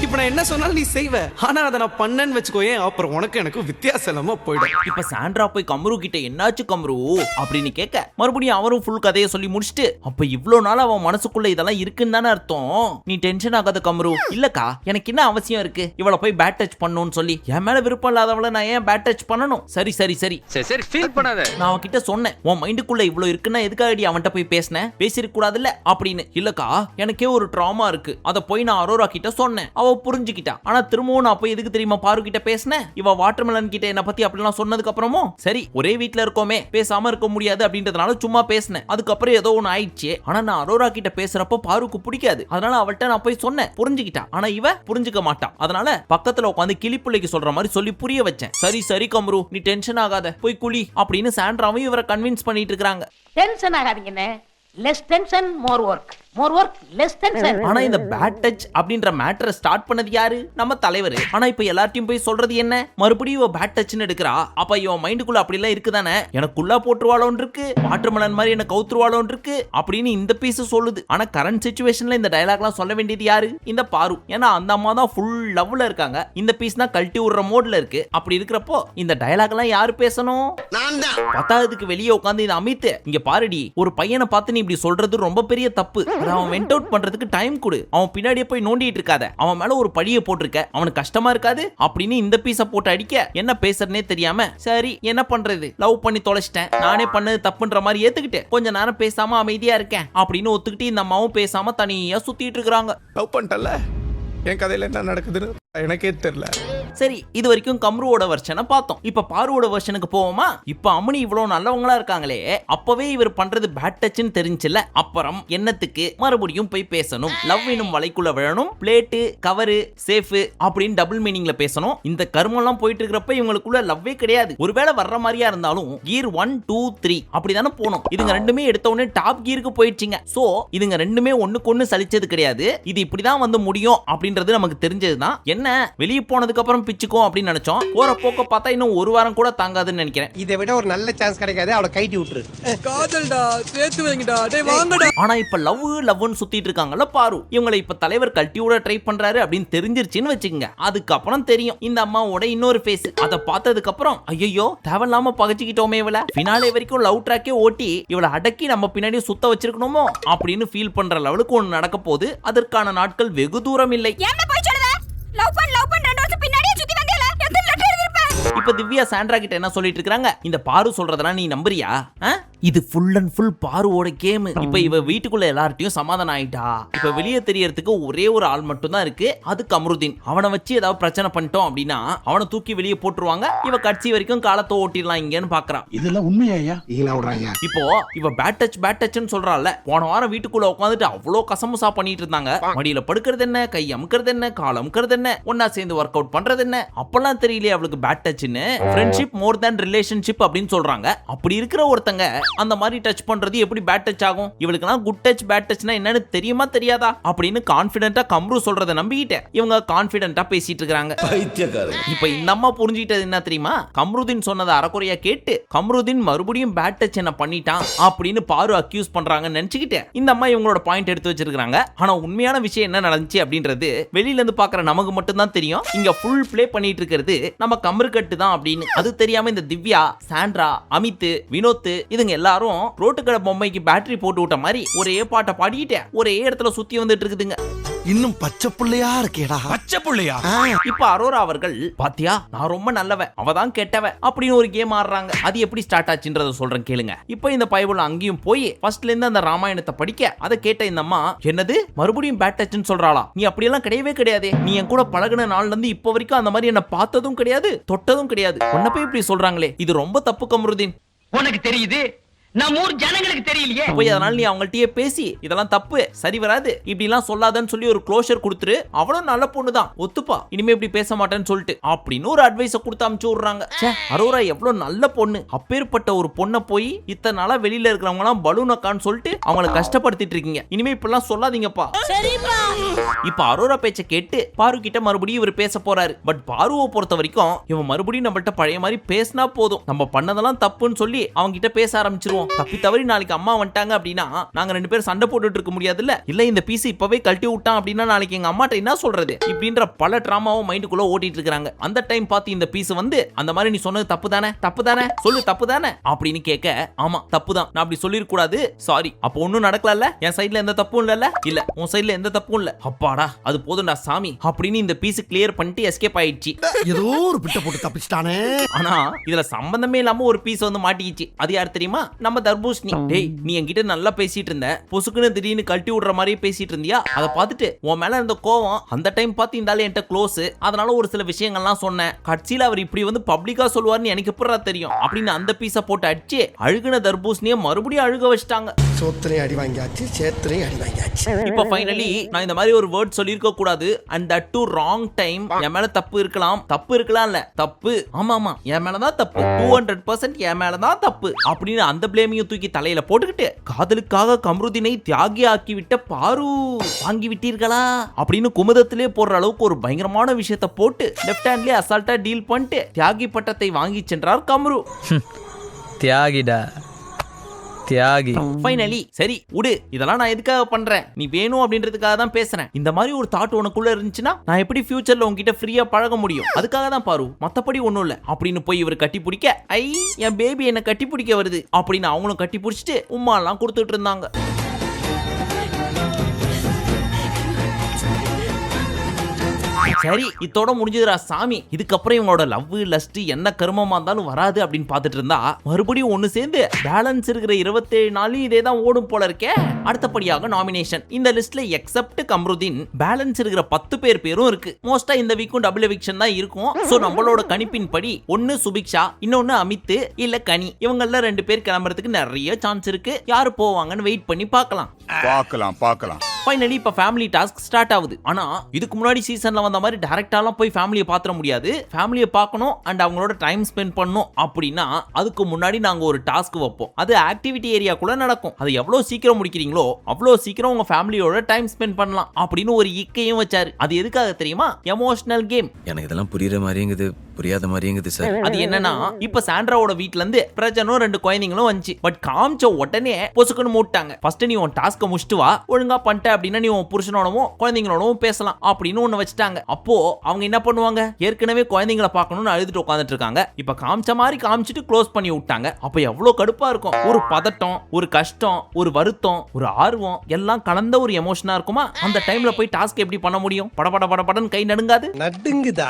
இப்ப நான் என்ன சொன்னாலும் நீ செய்வ, ஆனா அதை நான் பண்ணேன்னு வச்சுக்கோயேன், அப்புறம் உனக்கு எனக்கு வித்தியாசம் இல்லாம போயிடும். இப்ப சாண்ட்ரா போய் கமரு கிட்ட என்னாச்சு கமரு அப்படின்னு கேட்க, மறுபடியும் அவரும் ஃபுல் கதையை சொல்லி முடிச்சுட்டு, அப்ப இவ்வளவு நாள் அவன் மனசுக்குள்ள இதெல்லாம் இருக்குன்னு தானே அர்த்தம், நீ டென்ஷன் ஆகாத கமரு. இல்லக்கா எனக்கு என்ன அவசியம் இருக்கு இவளை போய் பேட் டச் பண்ணணும்னு சொல்லி, என் மேல விருப்பம் இல்லாதவளை நான் ஏன் பேட் டச் பண்ணணும். சரி சரி சரி சரி ஃபீல் பண்ணாத. நான் அவன்கிட்ட சொன்னேன், உன் மைண்டுக்குள்ள இவ்வளவு இருக்குன்னா எதுக்காக அவன்கிட்ட போய் பேசினேன், பேசிருக்க கூடாதுல்ல அப்படின்னு. இல்லக்கா எனக்கே ஒரு ட்ராமா இருக்கு, அதை போய் நான் அரோரா கிட்ட சொன்னேன், அவ புரிஞ்சுக்கிட்டா. ஆனா திரும்பவும் நான் போய் எதுக்கு தெரியுமா பாரு கிட்ட பேசினேன், இவ வாட்டர்மெலன் கிட்ட என்ன பத்தி அப்படிலாம் சொன்னதுக்கு அப்புறமும், சரி ஒரே வீட்ல இருக்கோமே பேசாம இருக்க முடியாது அப்படின்றதுனால சும்மா பேசினேன். அதுக்கப்புறம் ஏதோ ஒன்னு ஆயிடுச்சு. ஆனா நான் அரோரா கிட்ட பேசுறப்ப பாருக்கு பிடிக்காது, அதனால அவள்கிட்ட நான் போய் சொன்னேன், புரிஞ்சுக்கிட்டா. ஆனா இவ புரிஞ்சுக்க மாட்டா, அதனால பக்கத்துல உட்காந்து கிளிப்பிள்ளைக்கு சொல்ற மாதிரி சொல்லி புரிய வச்சேன். சரி சரி கம்ரு நீ டென்ஷன் ஆகாத, போய் குளி அப்படின்னு சாண்ட்ராவும் இவரை கன்வின்ஸ் பண்ணிட்டு இருக்காங்க. டென்ஷன் ஆகாதீங்கண்ணே, less tension more work, more work less tension. ஆனா இந்த பேட் டச் அப்படின்ற மேட்டரை ஸ்டார்ட் பண்ணது யாரு, நம்ம தலைவர். ஆனா இப்ப எல்லார்ட்டையும் போய் சொல்றது என்ன, மறுபடியும் இவ பேட் டச்னு எடுக்கிறா. அப்ப இவன் மைண்டுக்குள்ள அப்படி எல்லாம் இருக்குதானே, எனக்குள்ள போட்டுருவாளோன்னு இருக்கு, வாட்டர்மெலன் மாதிரி என்ன கவுத்துருவாளோன்னு இருக்கு அப்படின்னு இந்த பீஸ் சொல்லுது. ஆனா கரண்ட் சிச்சுவேஷன்ல இந்த டயலாக்லாம் சொல்ல வேண்டியது யாரு, இந்த பாரு. ஏன்னா அந்த அம்மா தான் ஃபுல் லவ்ல இருக்காங்க, இந்த பீஸ் தான் கழட்டி விடுற மோட்ல இருக்கு. அப்படி இருக்கிறப்போ இந்த டயலாக் எல்லாம் யாரு பேசணும், நான் தான். பத்தாவதுக்கு வெளியே உட்காந்து இந்த அமித், இங்க பாருடி ஒரு பையனை பார்த்து நீ இப்படி சொல்றது ரொம்ப பெரிய தப்பு, அவன் வெண்ட் அவுட் பண்றதுக்கு டைம் கொடு, அவன் பின்னாடியே போய் நோண்டிட்டு இருக்காத, அவன் மேல ஒரு படியை போட்டிருக்க, அவனுக்கு கஷ்டமா இருக்காது அப்படின்னு இந்த பீஸ போட்டு அடிக்க, என்ன பேசுறனே தெரியாம சரி என்ன பண்றது, லவ் பண்ணி தொலைச்சிட்டேன், நானே பண்ணது தப்புன்ற மாதிரி ஏத்துக்கிட்டு கொஞ்ச நேரம் பேசாம அமைதியா இருக்கேன் அப்படின்னு ஒத்துக்கிட்டு இந்த அம்மாவும் பேசாம தனியா சுத்திட்டு இருக்காங்க. லவ் பண்ணிட்டல, என் கதையில என்ன நடக்குதுன்னு எனக்கே தெரியல. சரி இது வரைக்கும் கம்ருவோட வெர்ஷனை பார்த்தோம். இப்ப பாருவோட வெர்ஷனுக்கு போவோமா. இப்ப அம்மனி இவ்வளவு நல்லவங்களா இருக்காங்களே, அப்பவே இவர் பண்றது பேட் டச்னு தெரிஞ்சுல, அப்புறம் என்னத்துக்கு மறுபடியும் போய் பேசணும், லவ் எனும் வலைக்குள்ள விழணும், பிளேட்டு கவரு சேஃப் அப்படின்னு டபுள் மீனிங்ல பேசணும். இந்த கர்மம்லாம் போயிட்டு இருக்கிறப்ப இவங்களுக்குள்ள லவ்வே கிடையாது. ஒருவேளை வர்ற மாதிரியா இருந்தாலும் கியர் 1 2 3 அப்படிதானே போனோம். இதுங்க ரெண்டுமே எடுத்த உடனே டாப் கியருக்கு போயிடுச்சுங்க. சோ இதுங்க ரெண்டுமே ஒண்ணுக்கு ஒண்ணு சலிச்சது கிடையாது. இது இப்படிதான் வந்து முடியும் அப்படின்றது நமக்கு தெரிஞ்சதுதான். என்ன வெளியே போனதுக்கு அப்புறம் அப்புறம் பிச்சுக்கும் அப்படின்னு நினைச்சோம். போற போக்க பார்த்தா இன்னும் ஒரு வாரம் கூட தாங்காதுன்னு நினைக்கிறேன். இதை விட ஒரு நல்ல சான்ஸ் கிடைக்காது, அவளை கைட்டி விட்டுரு. காதல்டா சேர்த்து வைங்கடா டேய் வாங்கடா. ஆனா இப்ப லவ்னு சுத்திட்டு இருக்காங்கல்ல பாரு, இவங்களை இப்ப தலைவர் கல்ட்டியோட ட்ரை பண்றாரு அப்படின்னு தெரிஞ்சிருச்சுன்னு வச்சுக்கோங்க. அதுக்கப்புறம் தெரியும் இந்த அம்மாவோட இன்னொரு ஃபேஸ். அதை பார்த்ததுக்கு அப்புறம் ஐயோ தேவையில்லாம பகச்சிக்கிட்டோமே இவள, ஃபினாலே வரைக்கும் லவ் ட்ராக்கே ஓட்டி இவளை அடக்கி நம்ம பின்னாடி சுத்த வச்சிருக்கணுமோ அப்படின்னு ஃபீல் பண்ற லெவலுக்கு ஒண்ணு நடக்க போகுது. அதற்கான நாட்கள் வெகு தூரம் இல்லை. இப்ப திவ்யா சாண்ட்ரா கிட்ட என்ன சொல்லிட்டு இருக்காங்க, இந்த பாரு சொல்றதெல்லாம் நீ நம்புறியா? இது ஃபுல் அண்ட் ஃபுல் பாருவோட கேம். இப்ப இவ வீட்டுக்குள்ள எல்லார்ட்டையும் சமாதானம் ஆயிட்டா. இப்ப வெளியே தெரியறதுக்கு ஒரே ஒரு ஆள் மட்டும் தான் இருக்கு, அது கமருதீன். அவனை வச்சு ஏதாவது பிரச்சனை பண்ணிட்டோம் அப்படின்னா அவனை தூக்கி வெளியே போட்டுருவாங்க. இவ கட்சி வரைக்கும் காலத்தை ஓட்டிடலாம் இங்கன்னு பாக்குறான். இதெல்லாம் உண்மையா? இப்போ இவ பேட் டச்னு சொல்றாள். போன வாரம் வீட்டுக்குள்ள உட்காந்துட்டு அவ்வளோ கசமுசா பண்ணிட்டு இருந்தாங்க. மடியில படுக்கிறது என்ன, கை அமுக்கிறது என்ன, கால் அமுக்கிறது என்ன, ஒன்னா சேர்ந்து ஒர்க் அவுட் பண்றது என்ன, அப்பெல்லாம் தெரியலையே அவளுக்கு பேட் டச்னு. ஃப்ரெண்ட்ஷிப் மோர் தேன் ரிலேஷன்ஷிப் அப்படின்னு சொல்றாங்க. அப்படி இருக்கிற ஒருத்தங்க அந்த மாதிரி டச் பண்றது எப்படி பேட் டச் ஆகும்? இவளுக்குலாம் குட் டச் பேட் டச்னா என்னன்னு தெரியுமா தெரியாதா அப்படின்னு கான்ஃபிடென்ட்டா கம்ரு சொல்றதை நம்பிக்கிட்டு இவங்க கான்ஃபிடென்ட்டா பேசிட்டு இருக்காங்க. இப்ப இந்த அம்மா புரிஞ்சுக்கிட்டது என்ன தெரியுமா? கம்ருதீன் சொன்னதை அறக்குறையா கேட்டு கம்ருதீன் மறுபடியும் பேட் டச் என்ன பண்ணிட்டான் அப்படின்னு பாரு அக்யூஸ் பண்றாங்கன்னு நினைச்சுக்கிட்டு இந்த அம்மா இவங்களோட பாயிண்ட் எடுத்து வச்சிருக்காங்க. ஆனா உண்மையான விஷயம் என்ன நடந்துச்சு அப்படின்றது வெளியில இருந்து பாக்குற நமக்கு மட்டும் தான் தெரியும். இங்க ஃபுல் ப்ளே பண்ணிட்டு இருக்கிறது நம்ம கமரு கட்டு தான் அப்படின்னு. அது தெரியாம இந்த திவ்யா, சாண்ட்ரா, அமித், வினோத் இதுங்க எல்லாரும் ரோட்டு கடை பொம்மைக்கு பேட்டரி போட்டு விட்ட மாதிரி ஒரே பாட்டை பாடிக்கிட்டு ஒரே இடத்துல சுத்தி வந்துட்டு இருக்குதுங்க. இன்னும் பச்சை புள்ளையா இருக்கேடா. பச்சை புள்ளையா? இப்ப அரோரா அவர்கள் பாத்தியா நான் ரொம்ப நல்லவ அவதான் கெட்டவ அப்படின்னு ஒரு கேம் ஆடுறாங்க. அது எப்படி ஸ்டார்ட் ஆச்சுன்றத சொல்றேன் கேளுங்க. இப்ப இந்த பைபிள் அங்கேயும் போய் ஃபர்ஸ்ட்ல இருந்து அந்த ராமாயணத்தை படிக்க அதை கேட்ட இந்த அம்மா, என்னது மறுபடியும் பேட் டச்னு சொல்றாளா? நீ அப்படியெல்லாம் கிடையவே கிடையாது. நீ என் கூட பழகுன நாள்ல இருந்து இப்ப வரைக்கும் அந்த மாதிரி என்ன பார்த்ததும் கிடையாது, தொட்டதும் கிடையாது. உன்ன போய் இப்படி சொல்றாங்களே, இது ரொம்ப தப்பு கமருதீன். உனக்கு தெரியுது, நம்ம ஊர் ஜனங்களுக்கு தெரியலையே. போய் அதனால நீ அவங்கள்ட்டயே பேசி இதெல்லாம் தப்பு, சரி வராது, இப்படி எல்லாம் சொல்லாதன்னு சொல்லி ஒரு க்ளோஷர் கொடுத்துரு. அவ்வளவு நல்ல பொண்ணு தான், ஒத்துப்பா, இனிமே இப்படி பேச மாட்டேன்னு சொல்லிட்டு அப்படின்னு ஒரு அட்வைஸ கொடுத்து அனுப்பிச்சு விடுறாங்க. அரோரா எவ்வளவு நல்ல பொண்ணு. அப்பேற்பட்ட ஒரு பொண்ணை போய் இத்தனை நாளா வெளியில இருக்கிறவங்க எல்லாம் பலூன் அக்கான்னு சொல்லிட்டு அவங்களை கஷ்டப்படுத்திட்டு இருக்கீங்க. இனிமே இப்பெல்லாம் சொல்லாதீங்கப்பா. இப்ப அரோரா பேச்ச கேட்டு பாரு கிட்ட மறுபடியும் இவர் பேச போறாரு. பட் பாருவை பொறுத்த வரைக்கும் இவன் மறுபடியும் நம்மள்ட்ட பழைய மாதிரி பேசினா போதும், நம்ம பண்ணதெல்லாம் தப்புன்னு சொல்லி அவங்க கிட்ட பேச ஆரம்பிச்சிருவோம். தப்பி தவறி நாளைக்கு அம்மா வந்துட்டாங்க அப்படின்னா நாங்க ரெண்டு பேரும் சண்டை போட்டுட்டு இருக்க முடியாதுல்ல. இல்ல இந்த பீஸ் இப்பவே கழட்டி விட்டான் அப்படின்னா நாளைக்கு எங்க அம்மாட்ட என்ன சொல்றது இப்படின்ற பல டிராமாவும் மைண்டுக்குள்ள ஓட்டிட்டு இருக்காங்க. அந்த டைம் பார்த்து இந்த பீஸ் வந்து அந்த மாதிரி நீ சொன்னது தப்பு தானே, தப்பு தானே, சொல்லு தப்பு தானே அப்படின்னு கேட்க, ஆமா தப்பு தான், நான் அப்படி சொல்லிருக்க கூடாது, சாரி. அப்போ ஒன்னும் நடக்கல, என் சைடுல எந்த தப்பும் இல்ல, இல்ல உன் சைடுல எந்த தப்பும் இல்ல, அப்பாடா அது போதும்டா சாமி அப்படின்னு இந்த பீஸ் கிளியர் பண்ணிட்டு எஸ்கேப் ஆயிடுச்சு. ஏதோ ஒரு பிட்ட போட்டு தப்பிச்சிட்டானே. ஆனா இதுல சம்பந்தமே இல்லாம ஒரு பீஸ் வந்து மாட்டிக்கிச்சு. அது யார் தெரியுமா? நம்ம தர்பூசணி. டேய் நீ என்கிட்ட நல்லா பேசிட்டு இருந்த, பொசுக்குன்னு திடீர்னு கழட்டி விடுற மாதிரியே பேசிட்டு இருந்தியா, அதை பார்த்துட்டு உன் மேல இருந்த கோவம் அந்த டைம் பார்த்து இருந்தாலும் என்கிட்ட க்ளோஸ், அதனால ஒரு சில விஷயங்கள்லாம் சொன்னேன். கட்சியில அவர் இப்படி வந்து பப்ளிக்கா சொல்லுவார்னு எனக்கு எப்படா தெரியும் அப்படின்னு அந்த பீஸை போட்டு அடிச்சு அழுகுன தர்பூசணியை மறுபடியும் அழுக வச்சிட்டாங்க. சோத்திரையும் அடி வாங்கியாச்சு, சேத்திரையும் அடி வாங்கியாச்சு. இப்ப ஃபைனலி நான் இந்த மாதிரி ஒரு வேர்ட் சொல்லிருக்க கூடாது, and that to wrong time. என் மேல தப்பு இருக்கலாம், தப்பு இருக்கலாம் இல்ல தப்பு, ஆமா ஆமா என் மேலதான் தப்பு, 200% என் மேலதான் தப்பு அப்படின்னு அந்த பிளேமையும் தூக்கி தலையில போட்டுக்கிட்டு காதலுக்காக கமருதீனை தியாகி ஆக்கி விட்ட பாரு வாங்கி விட்டீர்களா அப்படின்னு குமுதத்திலே போடுற அளவுக்கு ஒரு பயங்கரமான விஷயத்தை போட்டு லெஃப்ட் ஹேண்ட்லயே அசால்ட்டா டீல் பண்ணிட்டு தியாகி பட்டத்தை வாங்கி சென்றார் கமரு. தியாகிடா தியாகி. ஃபைனலி சரி விடு, இதெல்லாம் நான் எதுக்காக பண்றேன், நீ வேணும் அப்படின்றதுக்காக தான் பேசுறேன். இந்த மாதிரி ஒரு தாட் உனக்குள்ள இருந்துச்சுன்னா நான் எப்படி ஃபியூச்சர்ல உங்ககிட்ட ஃப்ரீயா பழக முடியும், அதுக்காக தான் பாரு, மத்தபடி ஒண்ணும் இல்ல அப்படின்னு போய் இவர் கட்டி பிடிக்க, ஐ என் பேபி என்ன கட்டி பிடிக்க வருது அப்படின்னு அவங்களும் கட்டி பிடிச்சிட்டு உம்மா எல்லாம் கொடுத்துட்டு இருந்தாங்க. சரி இதோட முடிஞ்சதுரா சாமி, இதுக்கப்புறம் இவங்களோட லவ் லஸ்ட் என்ன கருமமா இருந்தாலும் வராது அப்படின்னு பார்த்துட்டு இருந்தா மறுபடியும் ஒன்னு சேர்ந்து பேலன்ஸ் இருக்கிற 27 நாளும் இதே தான் ஓடும் போல இருக்கே. அடுத்தபடியாக நாமினேஷன். இந்த லிஸ்ட்ல எக்ஸப்ட் கமருதீன் பேலன்ஸ் இருக்கிற 10 பேரும் இருக்கு. மோஸ்டா இந்த வீக்கும் டபுள் எவிக்ஷன் தான் இருக்கும். சோ நம்மளோட கணிப்பின் படி ஒன்னு சுபிக்ஷா, இன்னொன்னு அமித் இல்ல கனி, இவங்கள 2 பேர் கிளம்புறதுக்கு நிறைய சான்ஸ் இருக்கு. யாரு போவாங்கன்னு வெயிட் பண்ணி பார்க்கலாம். ஃபைனலி இப்ப ஃபேமிலி டாஸ்க் ஸ்டார்ட் ஆகுது. ஆனா இதுக்கு முன்னாடி சீசன்ல வந்த மாதிரி டைரக்டாலாம் போய் ஃபேமிலியை பாத்திர முடியாது. ஃபேமிலியை பார்க்கணும் அண்ட் அவங்களோட டைம் ஸ்பெண்ட் பண்ணணும் அப்படின்னா அதுக்கு முன்னாடி நாங்க ஒரு டாஸ்க் வைப்போம். அது ஆக்டிவிட்டி ஏரியாக்குள்ள நடக்கும். அது எவ்வளவு சீக்கிரம் முடிக்கிறீங்களோ அவ்வளவு சீக்கிரம் உங்க ஃபேமிலியோட டைம் ஸ்பெண்ட் பண்ணலாம் அப்படின்னு ஒரு இக்கையும் வச்சாரு. அது எதுக்காக தெரியுமா? Emotional game. எனக்கு இதெல்லாம் புரியுற மாதிரிங்குது, புரியாத மாதிரிங்குது சார். அது என்னன்னா இப்ப சாண்ட்ராவோட வீட்ல இருந்து பிரச்சனும் 2 குழந்தைங்களும் வந்துச்சு. பட் காமிச்ச உடனே பொசுக்குன்னு மூட்டாங்க. ஃபர்ஸ்ட் நீ உன் டாஸ்க முடிச்சிட்டு வா, ஒழுங்கா பண்ணிட்ட அப்படின்னா நீ உன் புருஷனோடவும் குழந்தைங்களோடவும் பேசலாம் அப்படின்னு ஒண்ணு வச்சுட்டாங்க. அப்போ அவங்க என்ன பண்ணுவாங்க? ஏற்கனவே குழந்தைங்களை பார்க்கணும்னு அழுதுட்டு உட்காந்துட்டு இருக்காங்க. இப்ப காமிச்ச மாதிரி காமிச்சிட்டு க்ளோஸ் பண்ணி விட்டாங்க. அப்ப எவ்வளவு கடுப்பா இருக்கும். ஒரு பதட்டம், ஒரு கஷ்டம், ஒரு வருத்தம், ஒரு ஆர்வம் எல்லாம் கலந்த ஒரு எமோஷனா இருக்குமா? அந்த டைம்ல போய் டாஸ்க் எப்படி பண்ண முடியும்? படபட படபடன்னு கை நடுங்காது? நடுங்குதா?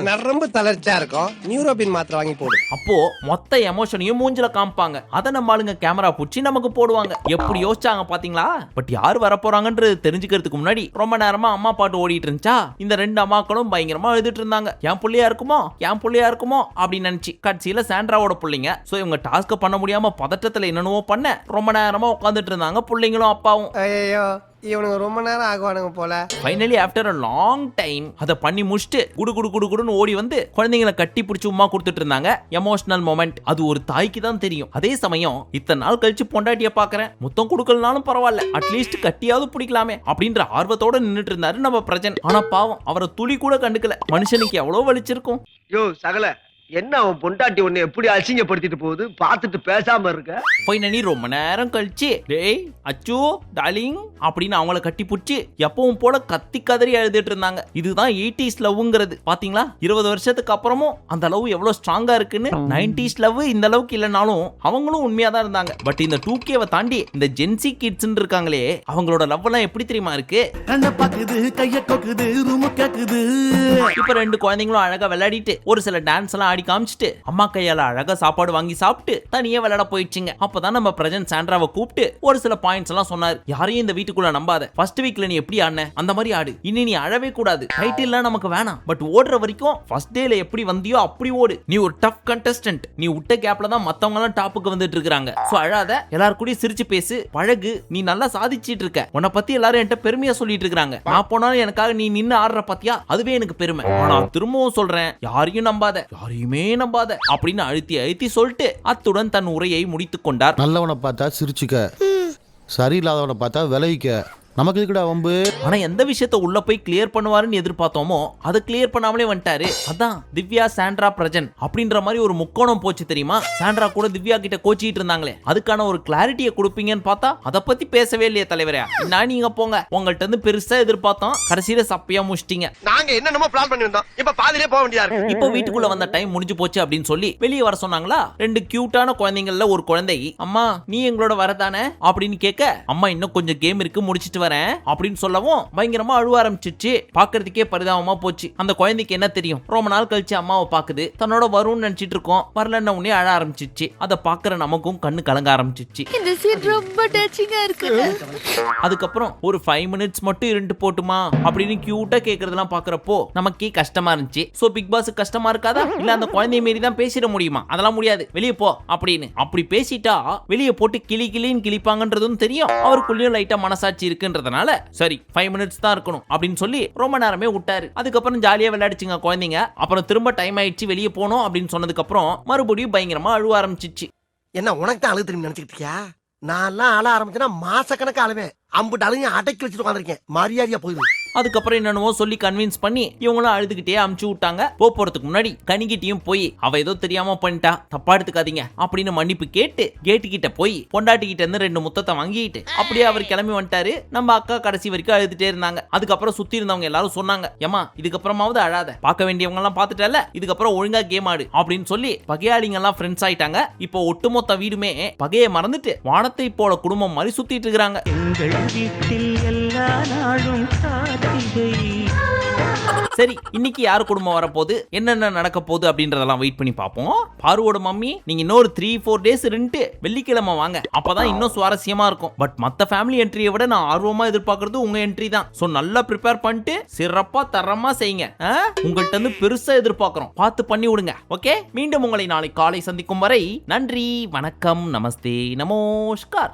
நரம்பு தளர்ச்சியா இருக்கும். நியூரோபின் மாத்திரை வாங்கி போடு. அப்போ மொத்த எமோஷனையும் மூஞ்சில காமிப்பாங்க. அத நம்ம ஆளுங்க கேமரா புடிச்சு நமக்கு போடுவாங்க. எப்படி யோசிச்சாங்க பாத்தீங்களா? பட் யார் வர போறாங்கன்றது தெரிஞ்சுக்கிறதுக்கு முன்னாடி ரொம்ப நேரமா அம்மா பாட்டு ஓடிட்டு இருந்துச்சா, இந்த 2 அம்மாக்களும் பயங்கரமா எழுதிட்டு இருந்தாங்க. என் புள்ளையா இருக்குமோ என் புள்ளையா இருக்குமோ அப்படின்னு நினைச்சு. கடைசியில சாண்ட்ராவோட புள்ளைங்க. சோ இவங்க டாஸ்க் பண்ண முடியாம பதட்டத்துல என்னென்னவோ பண்ண ரொம்ப நேரமா உட்காந்துட்டு இருந்தாங்க பிள்ளைங்களும் அப்பாவும். ஐயோ இவனுங்க ரொம்ப நேரம் ஆகுவானுங்க போல. Finally after a long time அத பண்ணி முடிச்சிட்டு குடு குடு குடு குடுன்னு ஓடி வந்து குழந்தைகளை கட்டி பிடிச்சி உமா கொடுத்துட்டு இருந்தாங்க. Emotional moment. அது ஒரு தாய்க்கு தான் தெரியும். அதே சமயம் இத்தனை நாள் கழிச்சு பொண்டாட்டிய பாக்குறேன், முத்தம் கொடுக்கலனாலும் பரவாயில்ல, அட்லீஸ்ட் கட்டியாவது பிடிக்கலாமே அப்படின்ற ஆர்வத்தோட நின்னுட்டு இருந்தாரு நம்ம பிரஜன். ஆனா பாவம் அவரை துளி கூட கண்டுக்கல. மனுஷனுக்கு எவ்வளவு வலிச்சிருக்கும். யோ சகல, என்ன அவன் பொண்டாட்டி உன்னை எப்படி அசிங்கப்படுத்திட்டு போகுது, பார்த்துட்டு பேசாம இருக்க. ஃபைனலி ரொம்ப நேரம் கழிச்சு டேய் அச்சு டார்லிங் அப்படின்னு அவங்கள கட்டி பிடிச்சி எப்பவும் போல கத்தி கதறி எழுதிட்டு இருந்தாங்க. இதுதான் 80s லவ்ங்கிறது. பாத்தீங்களா? 20 வருஷத்துக்கு அப்புறமும் அந்த லவ் எவ்வளவு ஸ்ட்ராங்கா இருக்குன்னு. 90s லவ் இந்த அளவுக்கு இல்லைனாலும் அவங்களும் உண்மையா தான் இருந்தாங்க. பட் இந்த 2Kவை தாண்டி இந்த ஜென்சி கிட்ஸ் இருக்காங்களே, அவங்களோட லவ் எல்லாம் எப்படி தெரியுமா இருக்கு? இப்ப 2 குழந்தைங்களும் அழகா விளையாடிட்டு ஒரு சில டான்ஸ் எல்லாம் காமிச்சிட்டு அம்மா கையால அழகா சாப்பாடு வாங்கி சாப்பிட்டு தனியே விளையாட போயிடுச்சுங்க. அப்பதான் நம்ம பிரஜன் சாண்ட்ராவை கூப்பிட்டு ஒரு சில பாயிண்ட்ஸ் எல்லாம் சொன்னாரு. யாரையும் இந்த வீட்டுக்குள்ள நம்பாத. ஃபர்ஸ்ட் வீக்ல நீ எப்படி ஆடுன அந்த மாதிரி ஆடு. இனி நீ அழவே கூடாது. டைட்டில்லாம் நமக்கு வேணாம். பட் ஓடுற வரைக்கும் ஃபர்ஸ்ட் டேல எப்படி வந்தியோ அப்படி ஓடு. நீ ஒரு டஃப் கண்டஸ்டன்ட். நீ விட்ட கேப்ல தான் மத்தவங்க எல்லாம் டாப்புக்கு வந்துட்டு இருக்காங்க. சோ அழாத. எல்லாரும் கூட சிரிச்சு பேசு, பழகு. நீ நல்லா சாதிச்சிட்டு இருக்க. உன்னை பத்தி எல்லாரும் என்கிட்ட பெருமையா சொல்லிட்டு இருக்காங்க. நான் போனாலும் எனக்காக நீ நின்னு ஆடுற பத்தியா, அதுவே எனக்கு பெருமை. ஆனா திரும்பவும் சொல்றேன், யாரையும் நம்பாத, யாரையுமே நம்பாத அப்படின்னு அழுத்தி அழுத்தி சொல்லிட்டு அத்துடன் தன் உரையை முடித்துக் கொண்டார். நல்லவனை பார்த்தா சிரிச்சுக்க, சரியில்லாதவனை பார்த்தா விளைவிக்க. நமக்கு இதுக்குடா வம்பு. ஆனா எந்த விஷயத்த உள்ள போய் கிளியர் பண்ணுவாருன்னு எதிர்பார்த்தோமோ அதை கிளியர் பண்ணாமலே வந்துட்டாரு. அதான் திவ்யா சாண்ட்ரா பிரஜன் அப்படின்ற மாதிரி ஒரு முக்கோணம் போச்சு தெரியுமா? சாண்ட்ரா கூட திவ்யா கிட்ட கோச்சிட்டு இருந்தாங்களே, அதுக்கான ஒரு கிளாரிட்டியை கொடுப்பீங்கன்னு பார்த்தா அதை பத்தி பேசவே இல்லையே தலைவரே. நான் நீங்க போங்க, உங்கள்ட்ட இருந்து பெருசா எதிர்பார்த்தோம், கடைசியில சப்பையா முடிச்சிட்டீங்க. நாங்க என்னென்னமோ பிளான் பண்ணி வந்தோம், இப்ப பாதியிலே போக வேண்டியதா இருக்கு. இப்போ வீட்டுக்குள்ள வந்த டைம் முடிஞ்சு போச்சு அப்படின்னு சொல்லி வெளியே வர சொன்னாங்களா. 2 கியூட்டான குழந்தைங்கள்ல ஒரு குழந்தை அம்மா நீ எங்களோட வரதானே அப்படின்னு கேட்க, அம்மா இன்னும் கொஞ்சம் கேம் இருக்கு முடிச்சிட்டு வரேன் அப்படின்னு சொல்லவும் பயங்கரமா அழுவ ஆரம்பிச்சிச்சு. பாக்குறதுக்கே பரிதாபமா போச்சு. அந்த குழந்தைக்கு என்ன தெரியும், ரொம்ப நாள் கழிச்சு அம்மாவை பாக்குது, தன்னோட வரும்னு நினைச்சிட்டு இருக்கோம், வரலன்னு உடனே அழ ஆரம்பிச்சிச்சு. அதை பாக்குற நமக்கும் கண்ணு கலங்க ஆரம்பிச்சிச்சு. இந்த சீன் ரொம்ப டச்சிங்கா இருக்கு. அதுக்கப்புறம் ஒரு 5 மினிட்ஸ் மட்டும் இருண்டு போட்டுமா அப்படின்னு கியூட்டா கேக்குறதெல்லாம் பாக்குறப்போ நமக்கே கஷ்டமா இருந்துச்சு. சோ பிக் பாஸ் கஷ்டமா இருக்காதா? இல்ல அந்த குழந்தைய மீறி தான் பேசிட முடியுமா? அதெல்லாம் முடியாது, வெளியே போ அப்படின்னு. அப்படி பேசிட்டா வெளியே போட்டு கிளி கிளின்னு கிளிப்பாங்கன்றதும் தெரியும். அவருக்குள்ளேயும் லைட்டா மனசாட்சி இருக்குன்றதுனால சரி 5 மினிட்ஸ் தான் இருக்கணும் அப்படின்னு சொல்லி ரொம்ப நேரமே விட்டாரு. அதுக்கப்புறம் ஜாலியா விளையாடிச்சுங்க குழந்தைங்க. அப்புறம் திரும்ப டைம் ஆயிடுச்சு வெளியே போனோம் அப்படின்னு சொன்னதுக்கு அப்புறம் மறுபடியும் பயங்கரமா அழுவ ஆரம்பிச்சிச்சு. என்ன உனக்கு தான் அழுது திரும்பி நினைச்சிட்டு இருக்கியா? நான் எல்லாம் அழ ஆரம்பிச்சேன்னா மாசக்கணக்கு அழுவேன். அம்புட்டு அழுங்க அடக்கி வச்சுட்டு உட்காந்துருக்கேன். மரியாதையா போயிடு. அதுக்கப்புறம் என்னென்னவோ சொல்லி கன்வின்ஸ் பண்ணி இவங்களும் அழுதுகிட்டே அமுச்சு விட்டாங்க. போறதுக்கு முன்னாடி கனிகிட்டியும் போய் அவ ஏதோ தெரியாம பண்ணிட்டா, தப்பா எடுத்துக்காதீங்க அப்படின்னு மன்னிப்பு கேட்டு கேட்டு கிட்ட போய் பொண்டாட்டி கிட்ட இருந்து 2 முத்தத்தை வாங்கிட்டு அப்படியே அவர் கிளம்பி வந்துட்டாரு. நம்ம அக்கா கடைசி வரைக்கும் அழுதுட்டே இருந்தாங்க. அதுக்கப்புறம் சுத்தி இருந்தவங்க எல்லாரும் சொன்னாங்க, ஏமா இதுக்கப்புறமாவது அழாத, பார்க்க வேண்டியவங்க எல்லாம் பாத்துட்டல, இதுக்கப்புறம் ஒழுங்கா கேம் ஆடு அப்படின்னு சொல்லி பகையாளிங்க எல்லாம் ஃப்ரெண்ட்ஸ் ஆயிட்டாங்க. இப்போ ஒட்டுமொத்த வீடுமே பகையை மறந்துட்டு வானத்தை போல குடும்பம் மாதிரி சுத்திட்டு இருக்காங்க. சரி இன்னைக்கு யார் குடும்பம் வரப்போகுது, என்னென்ன நடக்க போகுது அப்படின்றதெல்லாம் வெயிட் பண்ணி பார்ப்போம். பாருவோட மம்மி நீங்க இன்னொரு 3-4 டேஸ் இருந்துட்டு வெள்ளிக்கிழமை வாங்க, அப்பதான் இன்னும் சுவாரஸ்யமா இருக்கும். பட் மத்த ஃபேமிலி என்ட்ரியை விட நான் ஆர்வமா எதிர்பார்க்கறது உங்க என்ட்ரி தான். சோ நல்லா ப்ரிப்பேர் பண்ணிட்டு சிறப்பா தரமா செய்யுங்க. உங்கள்ட்ட இருந்து பெருசா எதிர்பார்க்கிறோம், பார்த்து பண்ணி விடுங்க. ஓகே, மீண்டும் உங்களை நாளை காலை சந்திக்கும் வரை நன்றி, வணக்கம், நமஸ்தே, நமோஸ்கார்.